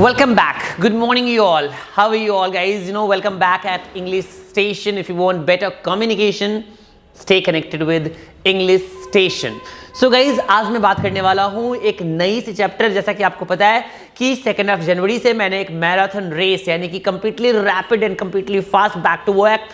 Welcome back. Good morning, you all. How are you all, guys? Welcome back at English Station. If you want better communication, stay connected with English Station. So guys आज मैं बात करने वाला हूँ एक नई सी chapter. जैसा कि आपको पता है कि 2 जनवरी से मैंने एक मैराथन रेस यानी कि completely rapid and completely fast back to work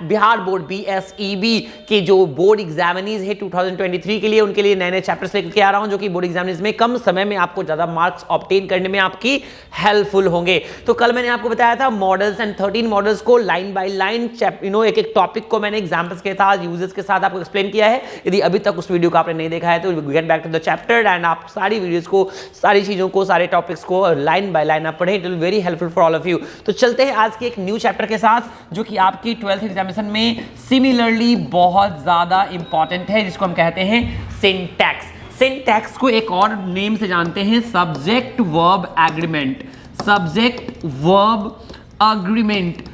Bihar board BSEB के जो बोर्ड एग्जामिनीज है 2023 के लिए, उनके लिए नए नए चैप्टर्स लेकर आ रहा हूं जो कि बोर्ड एग्जामिनीज में कम समय में आपको ज्यादा मार्क्स ऑब्टेन करने में आपकी हेल्पफुल होंगे। तो कल मैंने आपको बताया था मॉडल्स एंड 13 मॉडल्स को लाइन बाय लाइन एक एक टॉपिक को मैंने एग्जाम्पल्स के साथ यूजर्स के साथ आपको एक्सप्लेन किया है। यदि अभी तक उस वीडियो को आपने नहीं देखा है तो get back to the chapter and आप सारी वीडियोस को, सारी चीजों को, सारे टॉपिक्स को लाइन बाय लाइन आप पढ़ें। It will very helpful for all of you. तो चलते हैं आज के एक न्यू चैप्टर के साथ जो कि आपकी 12th एग्जामिनेशन में सिमिलरली बहुत ज्यादा इंपॉर्टेंट है, जिसको हम कहते हैं सिंटैक्स। सिंटैक्स को एक और नेम से जानते हैं subject verb agreement. Subject verb agreement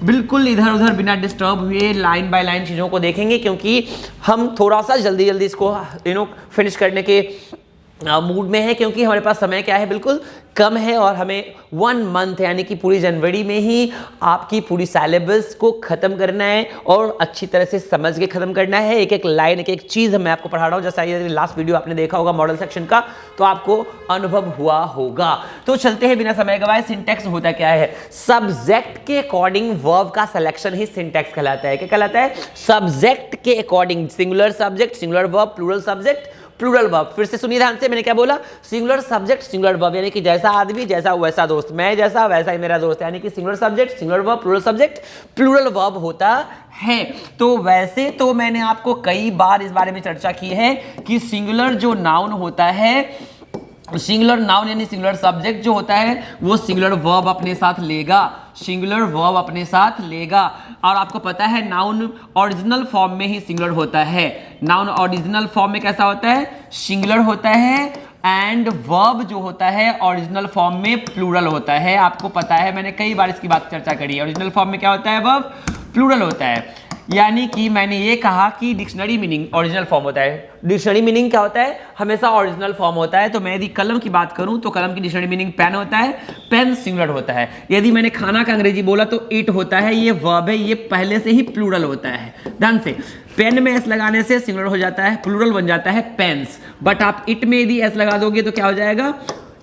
बिल्कुल इधर उधर बिना डिस्टर्ब हुए लाइन बाय लाइन चीजों को देखेंगे, क्योंकि हम थोड़ा सा जल्दी इसको फिनिश करने के मूड में है, क्योंकि हमारे पास समय क्या है, बिल्कुल कम है और हमें 1 मंथ यानी कि पूरी जनवरी में ही आपकी पूरी सिलेबस को खत्म करना है और अच्छी तरह से समझ के खत्म करना है। एक एक लाइन, एक एक चीज मैं आपको पढ़ा रहा हूं। जैसा ये लास्ट वीडियो आपने देखा होगा मॉडल सेक्शन का, तो आपको अनुभव हुआ होगा। तो चलते हैं बिना समय गवाए। सिंटैक्स होता क्या है? सब्जेक्ट के अकॉर्डिंग वर्ब का सिलेक्शन ही सिंटैक्स कहलाता है। क्या कहलाता है? सब्जेक्ट के according singular subject, singular verb, plural subject, plural verb. फिर से सुनिए ध्यान से, मैंने क्या बोला? सिंगुलर सब्जेक्ट, सिंगुलर वर्ब, यानी कि जैसा आदमी जैसा वैसा दोस्त, मैं जैसा वैसा ही मेरा दोस्त, यानी कि singular subject, singular verb, plural subject, plural verb होता है। तो वैसे तो मैंने आपको कई बार इस बारे में चर्चा की है कि सिंगुलर जो नाउन होता है, सिंगुलर नाउन यानी सिंगुलर सब्जेक्ट जो होता है वो सिंगुलर वर्ब अपने साथ लेगा, सिंगुलर वर्ब अपने साथ लेगा। और आपको पता है नाउन ओरिजिनल फॉर्म में ही सिंगुलर होता है। नाउन ओरिजिनल फॉर्म में कैसा होता है? सिंगुलर होता है। एंड वर्ब जो होता है ओरिजिनल फॉर्म में प्लूरल होता है। आपको पता है, मैंने कई बार इसकी बात चर्चा करी है। ओरिजिनल फॉर्म में क्या होता है? वर्ब प्लूरल होता है। यानी कि मैंने ये कहा कि डिक्शनरी मीनिंग ओरिजिनल फॉर्म होता है। डिक्शनरी मीनिंग क्या होता है? हमेशा ओरिजिनल फॉर्म होता है। तो मैं यदि कलम की बात करूं तो कलम की डिक्शनरी मीनिंग पेन होता है, पेन सिंगुलर होता है। यदि मैंने खाना का अंग्रेजी बोला तो इट होता है, ये वर्ब है, ये पहले से ही प्लूरल होता है। ध्यान से, पेन में एस लगाने से सिंगुलर हो जाता है, प्लूरल बन जाता है पेन्स। बट आप इट में यदि एस लगा दोगे तो क्या हो जाएगा?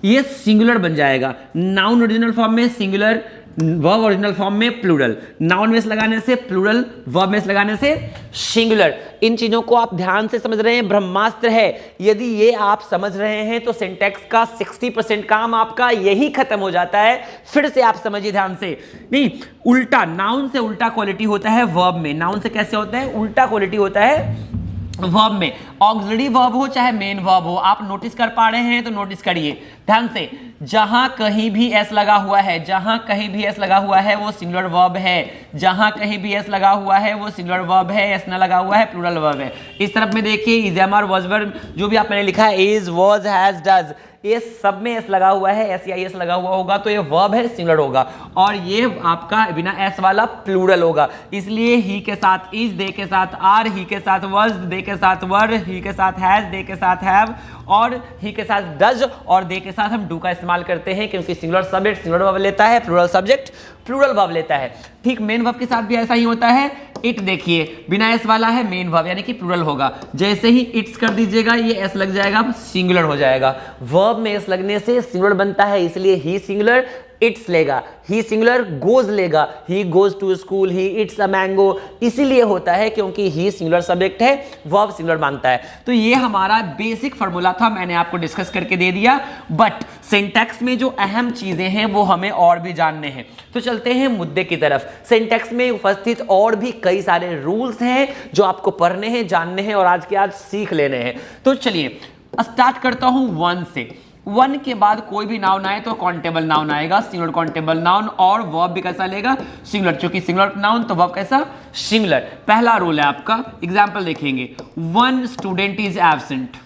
ये सिंगुलर बन जाएगा। नाउन ओरिजिनल फॉर्म में सिंगुलर, वर्ब ओरिजिनल फॉर्म में प्लूरल। नाउन में लगाने से प्लूरल, वर्ब में लगाने से सिंगुलर। इन चीजों को आप ध्यान से समझ रहे हैं, ब्रह्मास्त्र है। यदि ये आप समझ रहे हैं तो सिंटैक्स का 60% काम आपका यही खत्म हो जाता है। फिर से आप समझिए ध्यान से। नहीं, उल्टा, नाउन से उल्टा क्वालिटी होता है वर्ब में। नाउन से कैसे होता है? उल्टा क्वालिटी होता है वर्ब में। ऑक्सिलरी वर्ब हो चाहे मेन वर्ब हो, आप नोटिस कर पा रहे हैं तो नोटिस करिए ध्यान से। जहां कहीं भी एस लगा हुआ है, जहां कहीं भी एस लगा हुआ है वो सिंगुलर वर्ब है। जहां कहीं भी एस लगा हुआ है वो सिंगुलर वर्ब है। एस ना लगा हुआ है प्लूरल वर्ब है। इस तरफ में देखिए, इज, एम, आर, वाज, वर, जो भी आप मैंने लिखा है, इज, वाज, हैज, डज, ये सब में एस लगा हुआ है। एस या एस लगा हुआ होगा तो ये वर्ब है, सिंगुलर होगा। और ये आपका बिना एस वाला प्लूरल होगा। इसलिए ही के साथ इज, दे के साथ आर, ही के साथ वाज, दे के साथ वर, ही के साथ हैज, दे के साथ हैव, और ही के साथ डज और दे के साथ हम डू का इस्तेमाल करते हैं, क्योंकि सिंगुलर सब्जेक्ट सिंगुलर वर्ब लेता है, प्लूरल सब्जेक्ट प्लूरल वर्ब लेता है। ठीक मेन वर्ब के साथ भी ऐसा ही होता है। इट देखिए बिना एस वाला है, मेन वर्ब यानी कि प्लूरल होगा। जैसे ही इट्स कर दीजिएगा ये एस लग जाएगा, सिंगुलर हो जाएगा। वर्ब में एस लगने से सिंगुलर बनता है, इसलिए ही सिंगुलर इट्स लेगा। ही सिंगुलर गोज लेगा, he goes to school, he it's a mango. इसीलिए होता है क्योंकि ही सिंगुलर सब्जेक्ट है, वर्ब सिंगुलर मानता है। तो ये हमारा बेसिक फार्मूला था, मैंने आपको डिस्कस करके दे दिया। बट सिंटैक्स में जो अहम चीजें हैं वो हमें और भी जानने हैं। तो चलते हैं मुद्दे की तरफ। सिंटैक्स में उपस्थित और भी कई सारे रूल्स हैं जो आपको पढ़ने हैं, जानने हैं और आज के आज सीख लेने हैं। तो चलिए स्टार्ट करता हूं 1 से। 1 के बाद कोई भी नाउन आए तो काउंटेबल नाउन आएगा, सिंगुलर काउंटेबल नाउन। और वर्ब भी कैसा लेगा? सिंगुलर। चूंकि सिंगुलर नाउन तो वर्ब कैसा? सिंगुलर। पहला रूल है आपका, एग्जांपल देखेंगे। 1 student is absent.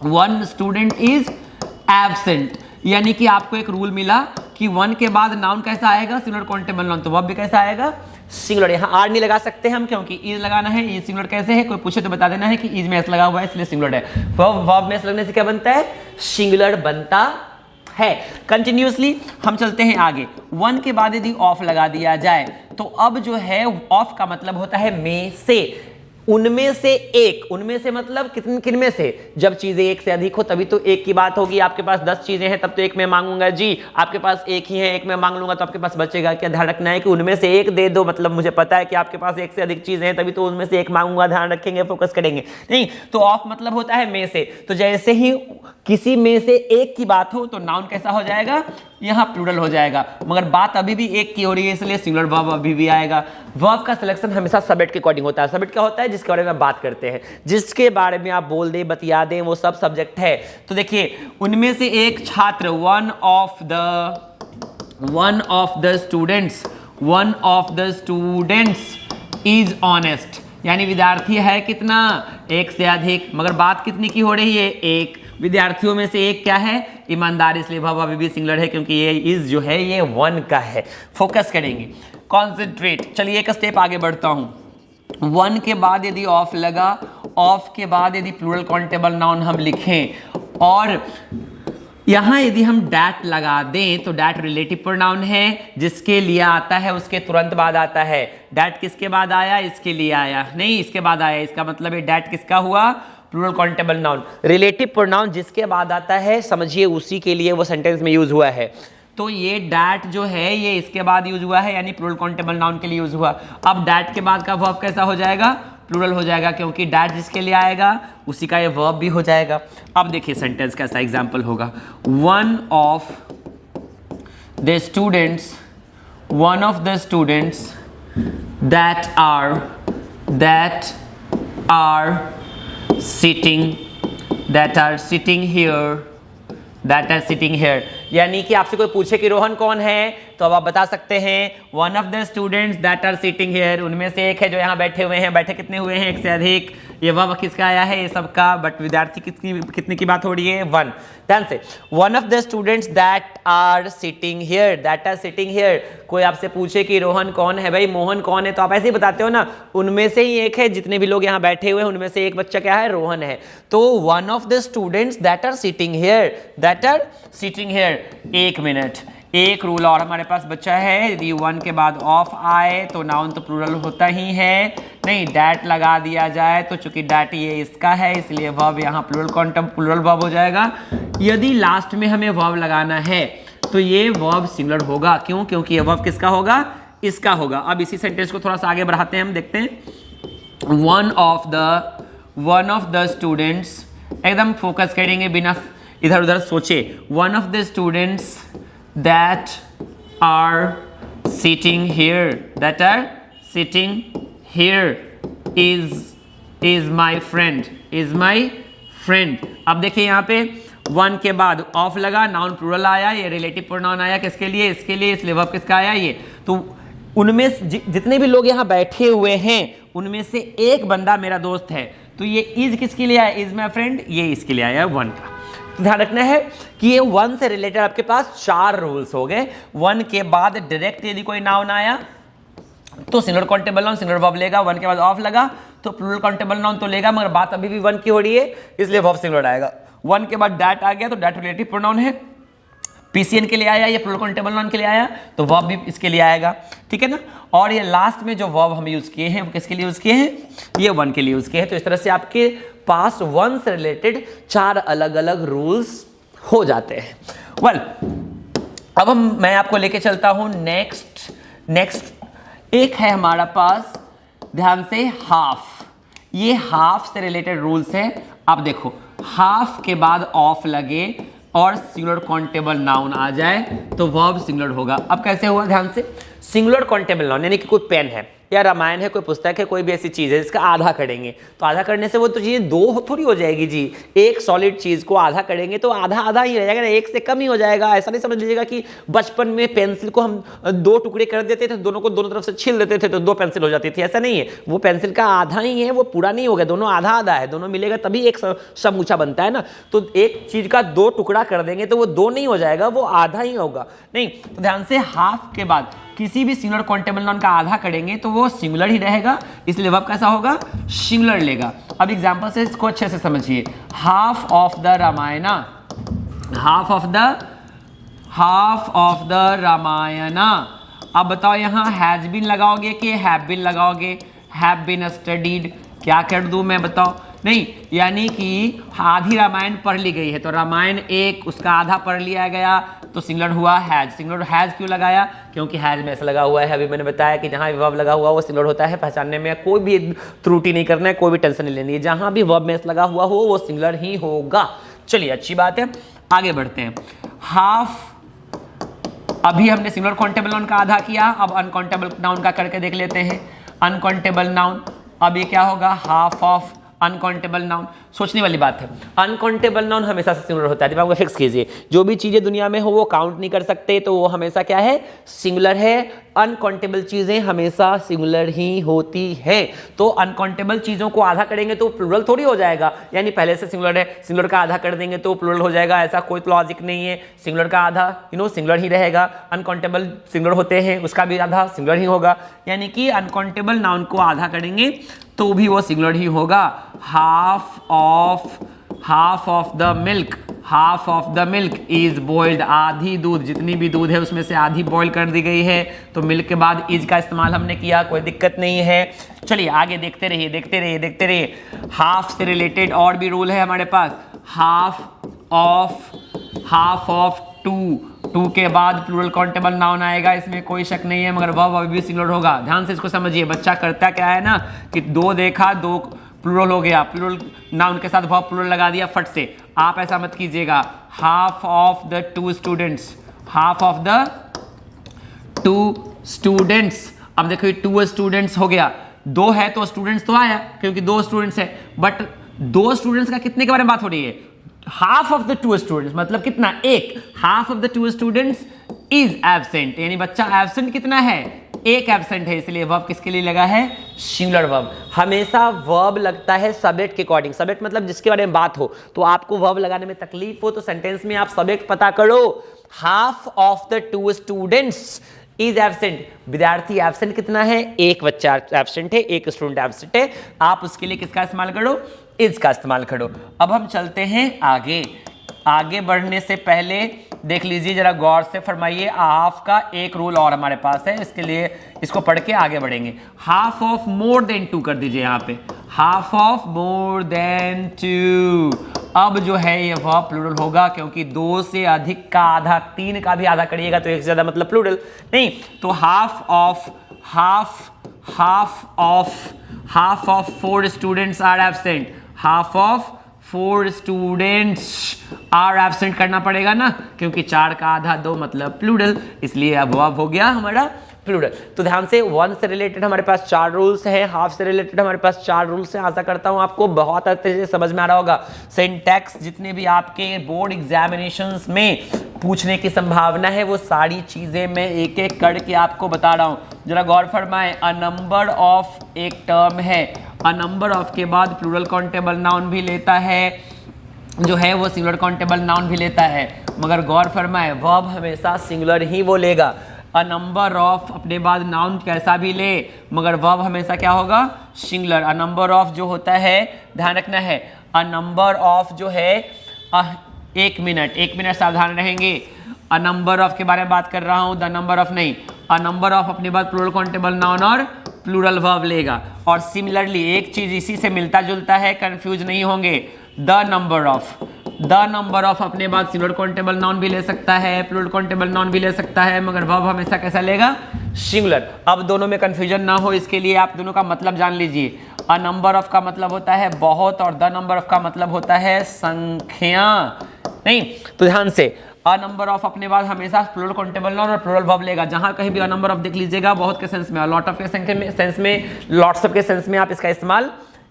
1 student is absent, यानी कि आपको एक रूल मिला कि 1 के बाद नाउन कैसा आएगा? Singular countable noun. तो वर्ब भी कैसा आएगा? सिंगुलर। यहाँ आर नहीं लगा सकते हम, क्योंकि इज लगाना है। ये सिंगुलर कैसे है? कोई पूछे तो बता देना है कि इज में एस लगा हुआ है, इसलिए सिंगुलर है। वर्ब में एस लगने से क्या बनता है? सिंगुलर बनता है। कंटिन्यूसली हम चलते हैं आगे। वन के बाद यदि ऑफ लगा दिया जाए तो अब जो है ऑफ का मतलब होता है में से, उनमें से एक, उनमें से मतलब किन में से, जब चीजें एक से अधिक हो तभी तो एक की बात होगी। आपके पास 10 चीजें हैं तब तो एक में मांगूंगा जी, आपके पास एक ही है, एक में मांग लूंगा तो आपके पास बचेगा क्या? ध्यान रखना है कि उनमें से एक दे दो, मतलब मुझे पता है कि आपके पास एक से अधिक चीजें हैं तभी तो उनमें से एक मांगूंगा। ध्यान रखेंगे, फोकस करेंगे। नहीं तो ऑफ मतलब होता है में से, तो जैसे ही किसी में से एक की बात हो तो नाउन कैसा हो जाएगा? यहां प्लूरल हो जाएगा, मगर बात अभी भी एक की हो रही है इसलिए सिंगुलर वर्ब अभी भी आएगा। वर्ब का सिलेक्शन हमेशा सब्जेक्ट के अकॉर्डिंग होता है। सब्जेक्ट क्या होता है? जिसके बारे में बात करते हैं, जिसके बारे में आप बोल दें, बतिया दें, वो सब सब्जेक्ट है। तो देखिए, उनमें से एक छात्र, one of the students is honest, यानी विद्यार्थी है कितना? एक से अधिक, मगर बात कितनी की हो रही है? एक। विद्यार्थियों में से एक क्या है? ईमानदार, इसलिए वर्ब अभी भी सिंगुलर है क्योंकि ये इज जो है ये वन का है। फोकस करेंगे, कॉन्सेंट्रेट। चलिए एक स्टेप आगे बढ़ता हूं। वन के बाद यदि ऑफ लगा, ऑफ के बाद यदि प्लूरल काउंटेबल नाउन हम लिखें और यहां यदि हम डैट लगा दें तो डैट रिलेटिव प्रोनाउन है, जिसके लिए आता है उसके तुरंत बाद आता है। डैट किसके बाद आया? इसके लिए आया नहीं, इसके बाद आया। इसका मतलब है डैट किसका हुआ? Plural countable noun. Relative pronoun जिसके बाद आता है समझिए उसी के लिए वो सेंटेंस में यूज हुआ है। तो ये डैट जो है ये इसके बाद यूज हुआ है, यानी प्लूरल काउंटेबल नाउन के लिए यूज हुआ। अब डैट के बाद का वर्ब कैसा हो जाएगा? प्लूरल हो जाएगा, क्योंकि डैट जिसके लिए आएगा उसी का ये वर्ब भी हो जाएगा। अब देखिए सेंटेंस कैसा एग्जांपल होगा। One of the students that are sitting here, यानी कि आपसे कोई पूछे कि रोहन कौन है तो अब आप बता सकते हैं one of the students that are sitting here, उनमें से एक है जो यहाँ बैठे हुए हैं। बैठे कितने हुए हैं? एक से अधिक। ये वर्ब किसका आया है? ये सबका, बट विद्यार्थी कितने की बात हो रही है? वन। ध्यान से, one of the students that are sitting here. कोई आपसे पूछे कि रोहन कौन है, भाई मोहन कौन है, तो आप ऐसे ही बताते हो ना, उनमें से ही एक है। जितने भी लोग यहाँ बैठे हुए हैं उनमें से एक बच्चा क्या है? रोहन है। तो one of the students that are sitting here. एक मिनट, एक रूल और हमारे पास बच्चा है। यदि वन के बाद ऑफ आए तो नाउन तो प्लूरल होता ही है, नहीं डैट लगा दिया जाए तो चूंकि डैट ये इसका है इसलिए वर्ब यहाँ प्लूरल वर्ब हो जाएगा। यदि लास्ट में हमें वर्ब लगाना है तो ये वर्ब सिंगुलर होगा। क्यों? क्योंकि ये वर्ब किसका होगा? इसका होगा। अब इसी सेंटेंस को थोड़ा सा आगे बढ़ाते हैं, हम देखते हैं। वन ऑफ द स्टूडेंट्स, एकदम फोकस करेंगे बिना इधर उधर सोचे। One of the students that are sitting here is my friend। अब देखिए यहाँ पे वन के बाद ऑफ लगा, नाउन प्लूरल आया, ये रिलेटिव प्रोनाउन आया किसके लिए? इसके लिए, इसलिए वर्ब किसका आया? ये। तो उनमें जितने भी लोग यहाँ बैठे हुए हैं उनमें से एक बंदा मेरा दोस्त है, तो ये इज किसके लिए आया? इज माई फ्रेंड, ये इसके लिए आया वन का। ध्यान रखना है कि ये वन से रिलेटेड आपके पास 4 रूल्स हो गए। वन के बाद डायरेक्ट यदि कोई नाउन आया तो singular countable noun singular verb लेगा। वन के बाद ऑफ लगा तो प्लूरल काउंटेबल नाउन तो लेगा, मगर बात अभी भी वन की हो रही है इसलिए वर्ब सिंगुलर आएगा। वन के बाद डैट आ गया तो डैट रिलेटिव प्रोनाउन है, पीसीएन के लिए आया, ये प्लूरल काउंटेबल नाउन के लिए आया तो वर्ब भी इसके लिए आएगा, ठीक है ना। और ये लास्ट में जो वर्ब हम यूज किए हैं वो किसके लिए यूज किए हैं? ये वन के लिए यूज किए हैं। तो इस तरह से आपके पास वन से रिलेटेड 4 अलग अलग रूल्स हो जाते हैं। अब मैं आपको लेके चलता हूं नेक्स्ट एक है हमारा पास, ध्यान से, हाफ। ये हाफ से रिलेटेड रूल्स है। आप देखो, हाफ के बाद ऑफ लगे और सिंगुलर काउंटेबल नाउन आ जाए तो वर्ब सिंगुलर होगा। अब कैसे हुआ? ध्यान से, सिंगुलर काउंटेबल नाउन यानी कि कोई पेन है या रामायण है, कोई पुस्तक है, कोई भी ऐसी चीज़ है जिसका आधा करेंगे तो आधा करने से वो तो चीज़ 2 थोड़ी हो जाएगी जी। एक सॉलिड चीज़ को आधा करेंगे तो आधा आधा ही रह जाएगा ना, एक से कम ही हो जाएगा। ऐसा नहीं समझ लीजिएगा कि बचपन में पेंसिल को हम 2 टुकड़े कर देते थे, दोनों को दोनों तरफ से छील देते थे तो 2 पेंसिल हो जाती थी। ऐसा नहीं है, वो पेंसिल का आधा ही है, वो पूरा नहीं होगा, दोनों आधा आधा है, दोनों मिलेगा तभी एक समूचा बनता है ना। तो एक चीज़ का 2 टुकड़ा कर देंगे तो वो 2 नहीं हो जाएगा, वो आधा ही होगा। नहीं, तो ध्यान से, हाफ के बाद किसी भी सिंगुलर काउंटेबल नाउन का आधा करेंगे तो वो सिंगुलर ही रहेगा, इसलिए वर्ब कैसा होगा? सिंगुलर लेगा। अब एग्जांपल से इसको अच्छे से समझिए। Half of the half of the Ramayana. अब बताओ यहाँ हैज बीन लगाओगे कि हैव बीन लगाओगे? Have been studied. क्या कर दूं मैं बताओ? नहीं, यानी कि आधी रामायण पढ़ ली गई है तो रामायण एक, उसका आधा पढ़ लिया गया तो सिंगुलर हुआ हैज। सिंगुलर हैज क्यों लगाया? क्योंकि हैज में ऐसा लगा हुआ है, अभी मैंने बताया कि जहाँ भी वर्ब लगा हुआ वो सिंगुलर होता है। पहचानने में कोई भी त्रुटि नहीं करना है, कोई भी टेंशन नहीं लेनी है, जहाँ भी वर्ब में ऐसा लगा हुआ हो वो सिंगुलर ही होगा। चलिए अच्छी बात है, आगे बढ़ते हैं। हाफ, अभी हमने सिंगुलर काउंटेबल नाउन का आधा किया, अब अनकाउंटेबल नाउन का करके देख लेते हैं। अनकाउंटेबल नाउन, अब ये क्या होगा? Half of uncountable noun. सोचने वाली बात है, अनकाउंटेबल नाउन हमेशा से सिंगुलर होता है। दिमाग में फिक्स कीजिए, जो भी चीजें दुनिया में हो वो काउंट नहीं कर सकते तो वो हमेशा क्या है? सिंगुलर है। अनकाउंटेबल चीजें हमेशा सिंगुलर ही होती है। तो अनकाउंटेबल चीजों को आधा करेंगे तो प्लूरल थोड़ी हो जाएगा, यानी पहले से सिंगुलर है, सिंगुलर का आधा कर देंगे तो प्लूरल हो जाएगा, ऐसा कोई लॉजिक नहीं है। सिंगुलर का आधा सिंगुलर ही रहेगा। अनकाउंटेबल सिंगुलर होते हैं, उसका भी आधा सिंगुलर ही होगा, यानी कि अनकाउंटेबल नाउन को आधा करेंगे तो भी वो सिंगुलर ही होगा। Half of the milk, half of the milk is boiled. आधी दूध, जितनी भी दूध है उसमें से आधी बॉईल कर दी गई है तो मिल्क के बाद इज का इस्तेमाल हमने किया, कोई दिक्कत नहीं है। चलिए आगे देखते रहिए, देखते रहिए, देखते रहिए। हाफ से रिलेटेड और भी रूल है हमारे पास। हाफ ऑफ टू के बाद प्लूरल काउंटेबल नाउन आएगा, इसमें कोई शक नहीं है, मगर वर्ब अभी भी सिंगुलर होगा। ध्यान से इसको समझिए। बच्चा करता क्या है ना कि दो देखा, दो प्लूरल हो गया, प्लूरल नाउन के साथ वर्ब प्लूरल लगा दिया फट से। आप ऐसा मत कीजिएगा। Half of the two students, half of the two students. अब देखो ये टू स्टूडेंट्स हो गया, दो है तो स्टूडेंट्स तो आया क्योंकि दो स्टूडेंट्स है, बट दो स्टूडेंट्स का कितने के बारे में बात हो रही है? Half of the two students, मतलब कितना? एक। Half of the two students is absent, यानी बच्चा एब्सेंट कितना है? एक एब्सेंट है, इसलिए वर्ब किसके लिए लगा है? Singular verb. हमेशा वर्ब लगता है सब्जेक्ट के अकॉर्डिंग। सब्जेक्ट मतलब जिसके बारे में बात हो, तो आपको वर्ब लगाने में तकलीफ हो तो सेंटेंस में आप सब्जेक्ट पता करो। Half of the two students is absent, विद्यार्थी एब्सेंट कितना है? एक बच्चा एब्सेंट है, एक स्टूडेंट एब्सेंट है। आप उसके लिए किसका इस्तेमाल करो? इज का इस्तेमाल करो। अब हम चलते हैं आगे। आगे बढ़ने से पहले देख लीजिए, जरा गौर से फरमाइए। हाफ का एक रूल और हमारे पास है, इसके लिए इसको पढ़ के आगे बढ़ेंगे। Half of more than two कर दीजिए यहाँ पे, half of more than two. अब जो है ये वर्ब प्लूरल होगा, क्योंकि दो से अधिक का आधा, तीन का भी आधा करिएगा तो एक से ज्यादा मतलब प्लूरल नहीं। तो half of 4 students are absent, half of 4 students are absent करना पड़ेगा ना, क्योंकि 4 का आधा 2 मतलब प्लूरल, इसलिए अब वर्ब हो गया हमारा प्लूरल। तो ध्यान से, 1 से रिलेटेड हमारे पास 4 रूल्स हैं, हाफ से रिलेटेड हमारे पास 4 रूल्स हैं। आशा करता हूं आपको बहुत अच्छे से समझ में आ रहा होगा। सिंटैक्स जितने भी आपके बोर्ड एग्जामिनेशंस में पूछने की संभावना है वो सारी चीजें मैं एक एक करके आपको बता रहा हूं। जरा गौर फरमाएं। अ नंबर ऑफ एक टर्म है, अ नंबर ऑफ के बाद प्लूरल काउंटेबल नाउन भी लेता है, जो है वो सिंगुलर काउंटेबल नाउन भी लेता है, मगर गौर फरमाएं वर्ब हमेशा सिंगुलर ही वो लेगा। अ नंबर ऑफ अपने बाद नाउन कैसा भी ले, मगर वर्ब हमेशा क्या होगा? सिंगुलर। अ नंबर ऑफ जो होता है, ध्यान रखना है, अ नंबर ऑफ जो है, एक मिनट सावधान रहेंगे। अ नंबर ऑफ के बारे में बात कर रहा हूं, द नंबर ऑफ नहीं। अ नंबर ऑफ अपने बाद प्लूरल काउंटेबल नाउन और प्लूरल वर्ब लेगा। और सिमिलरली एक चीज इसी से मिलता जुलता है, कंफ्यूज नहीं होंगे। द नंबर ऑफ अपने बाद सिंगुलर काउंटेबल नाउन भी ले सकता है, प्लूरल काउंटेबल नाउन भी ले सकता है, मगर वर्ब हमेशा कैसा लेगा? सिंगुलर। अब दोनों में कंफ्यूजन ना हो इसके लिए आप दोनों का मतलब जान लीजिए। अ नंबर ऑफ का मतलब होता है बहुत और द नंबर ऑफ का मतलब होता है संख्या। नहीं तो ध्यान से, अ नंबर ऑफ अपने बाद हमेशा प्लूरल काउंटेबल नाउन और प्लूरल वर्ब लेगा। जहां कहीं भी अ नंबर ऑफ देख लीजिएगा बहुत के सेंस में, लॉट ऑफ के सेंस में, लॉट्स ऑफ के सेंस में आप इसका इस्तेमाल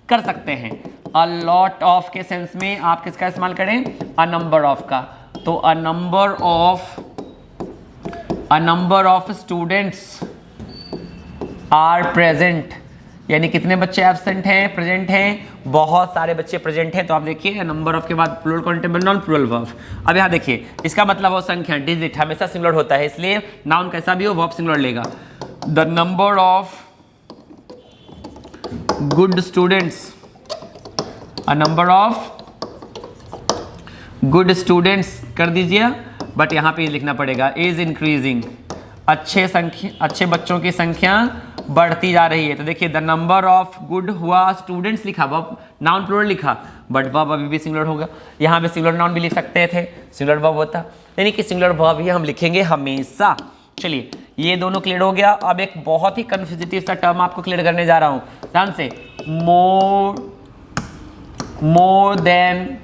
कर सकते हैं। अ लॉट ऑफ के सेंस में आप किसका इस्तेमाल करें? अ नंबर ऑफ का। तो a number of students are present, यानी कितने बच्चे एब्सेंट हैं? प्रेजेंट हैं, बहुत सारे बच्चे प्रेजेंट हैं। तो आप देखिए नंबर ऑफ के बाद plural countable noun plural verb. अब यहाँ देखिए इसका मतलब हो संख्या, डिजिट हमेशा सिंगुलर होता है, इसलिए नाउन कैसा भी हो वर्ब सिंगुलर लेगा। The number of good students, a number of good students कर दीजिए, बट यहाँ पे लिखना पड़ेगा इज इंक्रीजिंग, अच्छे बच्चों की संख्या बढ़ती जा रही है। तो देखिए द नंबर ऑफ गुड हुआ स्टूडेंट्स लिखा, वर्ब नाउन प्लूरल लिखा, बट वर्ब अभी भी सिंगुलर होगा। यहाँ पे सिंगुलर नाउन भी लिख सकते थे, सिंगुलर वर्ब होता, यानी कि सिंगुलर वर्ब ही हम लिखेंगे हमेशा। चलिए ये दोनों क्लियर हो गया। अब एक बहुत ही कन्फ्यूजिटिव सा टर्म आपको क्लियर करने जा रहा हूँ, ध्यान से। मोर देन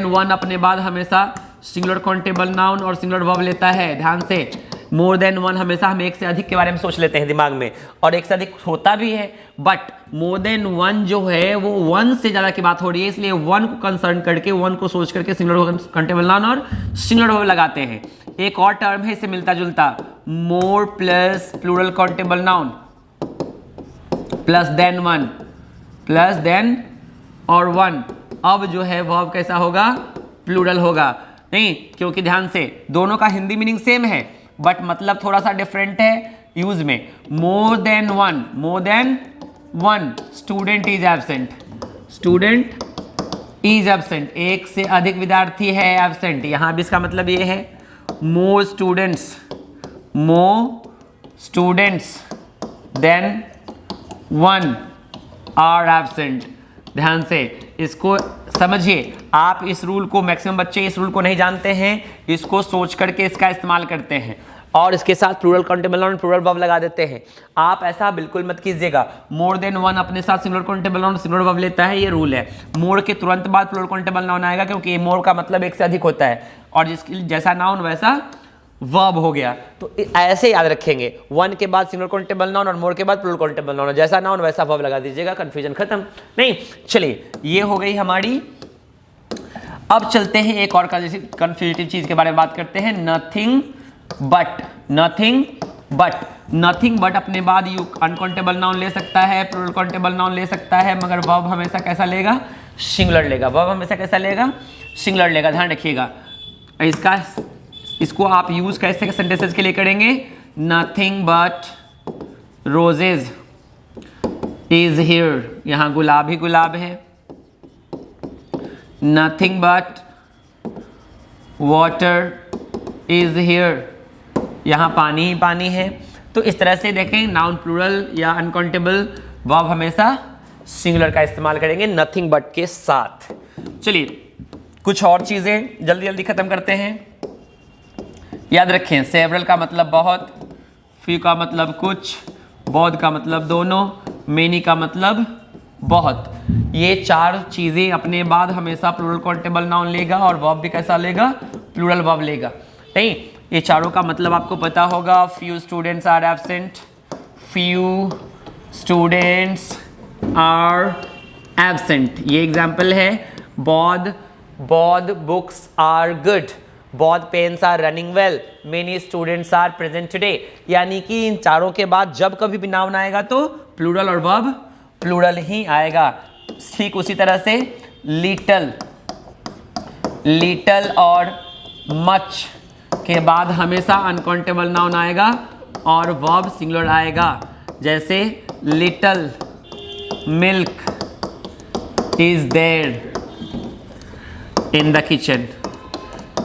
वन अपने बाद हमेशा सिंगुलर काउंटेबल नाउन और सिंगुलर वर्ब लेता है, ध्यान से। मोर देन वन हमेशा हम एक से अधिक के बारे में सोच लेते हैं दिमाग में, और एक से अधिक होता भी है, बट मोर देन वन जो है वो वन से ज़्यादा की बात हो रही है, इसलिए वन को कंसर्न करके, वन को सोच करके सिंगुलर काउंटेबल नाउन और सिंगुलर वर्ब लगाते हैं। एक और टर्म है इससे मिलता जुलता, more plus plural countable noun plus than और वन। अब जो है वर्ब कैसा होगा, प्लूरल होगा, नहीं, क्योंकि ध्यान से दोनों का हिंदी मीनिंग सेम है बट मतलब थोड़ा सा डिफरेंट है यूज में। More than one student is absent, एक से अधिक विद्यार्थी है एब्सेंट। यहां भी इसका मतलब ये है more students than one are absent. ध्यान से इसको समझिए, आप इस रूल को, मैक्सिमम बच्चे इस रूल को नहीं जानते हैं, इसको सोच करके इसका इस्तेमाल करते हैं और इसके साथ plural countable noun plural verb लगा देते हैं। आप ऐसा बिल्कुल मत कीजिएगा। मोर देन वन अपने साथ singular countable noun singular verb लेता है, ये रूल है। मोर के तुरंत बाद प्लूरल काउंटेबल नाउन आएगा, क्योंकि मोर का मतलब एक से अधिक होता है और जिसकी जैसा नाउन वैसा वर्ब हो गया। तो ऐसे याद रखेंगे, वन के बाद सिंगुलर काउंटेबल नाउन और मोर के बाद प्लूरल काउंटेबल नाउन, जैसा नाउन वैसा वर्ब लगा दीजिएगा, कंफ्यूजन खत्म। नहीं, चलिए ये हो गई हमारी। अब चलते हैं एक और कंफ्यूजिटिव चीज के बारे में बात करते हैं, नथिंग बट अपने बाद यू अनकाउंटेबल नाउन ले सकता है, प्लूरल काउंटेबल नाउन ले सकता है, मगर वर्ब हमेशा कैसा लेगा, सिंगुलर लेगा। वर्ब हमेशा कैसा लेगा, सिंगुलर लेगा, ध्यान रखिएगा। इसको आप यूज कैसे सेंटेंसेस के लिए करेंगे, nothing but roses is here, यहां गुलाब ही गुलाब है। Nothing but water is here, यहां पानी ही पानी है। तो इस तरह से देखें, नाउन प्लूरल या अनकाउंटेबल वर्ब हमेशा सिंगुलर का इस्तेमाल करेंगे नथिंग बट के साथ। चलिए कुछ और चीजें जल्दी जल्दी खत्म करते हैं। याद रखें, सेवरल का मतलब बहुत, फ्यू का मतलब कुछ, बोथ का मतलब दोनों, मेनी का मतलब बहुत। ये चार चीजें अपने बाद हमेशा प्लूरल काउंटेबल नाउन लेगा और वर्ब भी कैसा लेगा, प्लूरल वर्ब लेगा। नहीं, ये चारों का मतलब आपको पता होगा, few students are absent, few students are absent, ये एग्जाम्पल है। Both books are good, both pens are running well, many students are present today. यानी कि इन चारों के बाद जब कभी भी नाउन आएगा तो प्लूरल और वर्ब प्लूरल ही आएगा। ठीक उसी तरह से लिटल और मच के बाद हमेशा अनकाउंटेबल नाउन आएगा और वर्ब सिंगुलर आएगा। जैसे little milk is there in the kitchen,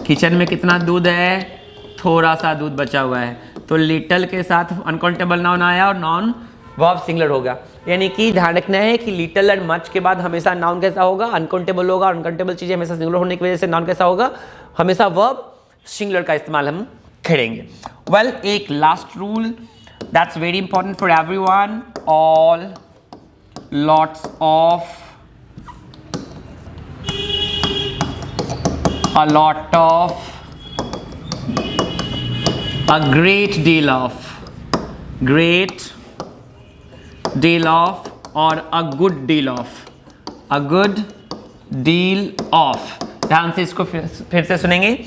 kitchen में कितना दूध है, थोड़ा सा दूध बचा हुआ है। तो लिटल के साथ अनकाउंटेबल नाउन आया और नाउन वर्ब सिंगुलर होगा। यानी कि ध्यान रखना है कि लिटल एंड मच के बाद हमेशा नाउन कैसा होगा, अनकाउंटेबल होगा। अनकाउंटेबल चीजें हमेशा सिंगुलर होने की वजह से नाउन कैसा होगा, हमेशा वर्ब सिंगुलर का इस्तेमाल हम करेंगे। वेल, एक last rule that's very important for everyone, all lots of a lot of, a great deal of और a good deal of। ध्यान से इसको फिर से सुनेंगे।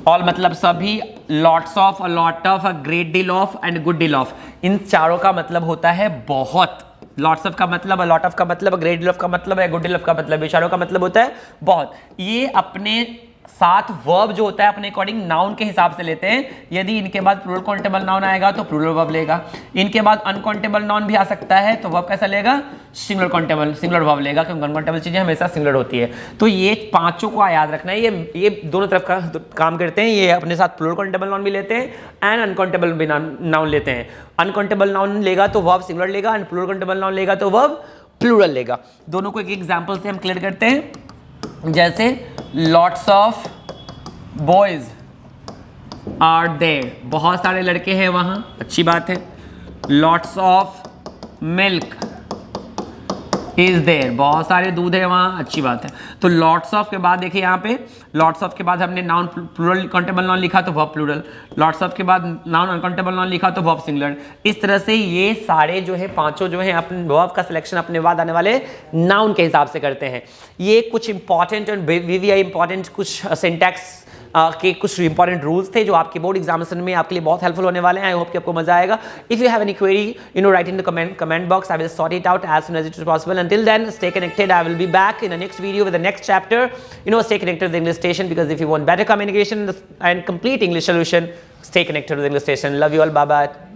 ऑल मतलब सभी, lots of, a lot of, a great deal of and good deal of. इन चारों का मतलब होता है बहुत। लॉट्स ऑफ का मतलब, लॉट ऑफ का मतलब, ग्रेट डील ऑफ का मतलब है, गुड डील ऑफ का मतलब, चारों का मतलब होता है बहुत। ये अपने साथ वर्ब जो होता है अपने अकॉर्डिंग नाउन के हिसाब से लेते हैं। यदि इनके बाद प्लूरल काउंटेबल नाउन आएगा तो प्लूरल वर्ब लेगा, इनके बाद अनकाउंटेबल नाउन भी आ सकता है तो वर्ब कैसा लेगा, सिंगुलर काउंटेबल, सिंगुलर वर्ब लेगा, क्योंकि अनकाउंटेबल चीजें हमेशा सिंगुलर होती है। तो ये पांचों को याद रखना है, ये दोनों तरफ का काम करते हैं, ये अपने साथ प्लूरल काउंटेबल नाउन भी लेते हैं एंड अनकाउंटेबल भी नाउन लेते हैं। अनकाउंटेबल नाउन लेगा तो वर्ब सिंगुलर लेगा एंड प्लूरल काउंटेबल नाउन लेगा तो वर्ब प्लूरल लेगा। दोनों को एक एग्जांपल से हम क्लियर करते हैं, जैसे lots of boys are there, बहुत सारे लड़के हैं वहां, अच्छी बात है। Lots of milk is there, बहुत सारे दूध है वहां, अच्छी बात है। तो लॉट्स ऑफ के बाद देखिए यहाँ पे लॉट्स ऑफ के बाद हमने नाउन प्लूरल काउंटेबल नाउन लिखा तो वर्ब प्लूरल, लॉट्स ऑफ के बाद नाउन अनकाउंटेबल नाउन लिखा तो वर्ब सिंगुलर। इस तरह से ये सारे जो है पांचों जो है अपने वर्ब का सिलेक्शन अपने बाद आने वाले नाउन के हिसाब से करते हैं। ये कुछ इंपॉर्टेंट और वीवीआई इंपॉर्टेंट कुछ सिंटैक्स के कुछ इंपॉर्टेंट रूल्स थे जो आपके बोर्ड एग्जामिनेशन में आपके लिए बहुत हेल्पफुल होने वाले हैं। आई होप कि आपको मजा आएगा। If you have any query write in the comment box, I will sort it out as soon as it is possible. Until then stay connected, I will be back in the next video with the next chapter. Stay connected with English station because if you want better communication and complete English solution, stay connected with English Station. Love you all. Bye bye.